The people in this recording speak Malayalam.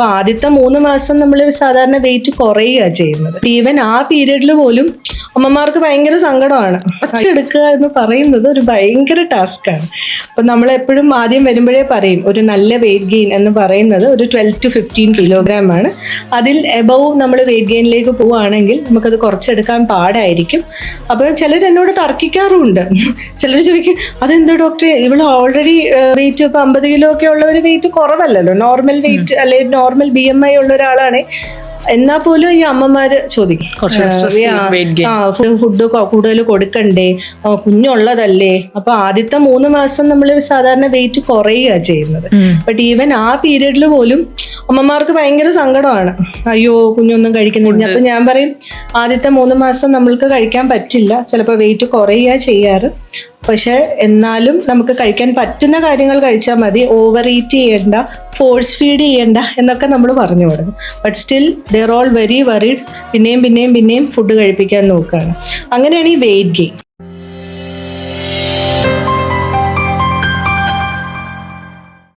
അപ്പൊ ആദ്യത്തെ 3 മാസം നമ്മൾ സാധാരണ വെയിറ്റ് കുറയുക ചെയ്യുന്നത്. ഈവൻ ആ പീരീഡിൽ പോലും അമ്മമാർക്ക് ഭയങ്കര സങ്കടമാണ്. എടുക്കുക എന്ന് പറയുന്നത് ഒരു ഭയങ്കര ടാസ്ക്കാണ്. അപ്പൊ നമ്മൾ എപ്പോഴും ആദ്യം വരുമ്പോഴേ പറയും ഒരു നല്ല വെയിറ്റ് ഗെയിൻ എന്ന് പറയുന്നത് ഒരു 12 to 15 കിലോഗ്രാം ആണ്. അതിൽ എബവ് നമ്മൾ വെയിറ്റ് ഗെയിനിലേക്ക് പോവുകയാണെങ്കിൽ നമുക്കത് കുറച്ചെടുക്കാൻ പാടായിരിക്കും. അപ്പൊ ചിലർ എന്നോട് തർക്കിക്കാറുമുണ്ട്. ചിലർ ചോദിക്കും അതെന്താ ഡോക്ടറെ, ഇവള് ഓൾറെഡി വെയിറ്റ് ഇപ്പൊ 50 കിലോ ഒക്കെ ഉള്ള ഒരു വെയിറ്റ് കുറവല്ലല്ലോ, നോർമൽ വെയിറ്റ് അല്ലെങ്കിൽ നോർമൽ BMI ഉള്ള ഒരാളാണ്. എന്നാ പോലും ഈ അമ്മമാര് ചോദിക്കും ഫുഡ് കൂടുതൽ കൊടുക്കണ്ടേ, കുഞ്ഞുള്ളതല്ലേ. അപ്പൊ ആദ്യത്തെ 3 മാസം നമ്മൾ സാധാരണ വെയിറ്റ് കുറയുക ചെയ്യുന്നത്. ബട്ട് ഈവൻ ആ പീരീഡിൽ പോലും അമ്മമാർക്ക് ഭയങ്കര സങ്കടമാണ്. അയ്യോ കുഞ്ഞൊന്നും കഴിക്കുന്നില്ല. അപ്പൊ ഞാൻ പറയും ആദ്യത്തെ 3 മാസം നമ്മൾക്ക് കഴിക്കാൻ പറ്റില്ല, ചിലപ്പോൾ വെയിറ്റ് കുറയുക ചെയ്യാറ്. പക്ഷെ എന്നാലും നമുക്ക് കഴിക്കാൻ പറ്റുന്ന കാര്യങ്ങൾ കഴിച്ചാൽ മതി, ഓവർ ഈറ്റ് ചെയ്യണ്ട, ഫോഴ്സ് ഫീഡ് ചെയ്യണ്ട എന്നൊക്കെ നമ്മൾ പറഞ്ഞു കൊടുക്കും. But still they are all very worried. പിന്നെയും ഫുഡ് കഴിപ്പിക്കാൻ നോക്കുകയാണ്. അങ്ങനെയാണ് ഈ വെയിറ്റ് ഗെയിൻ.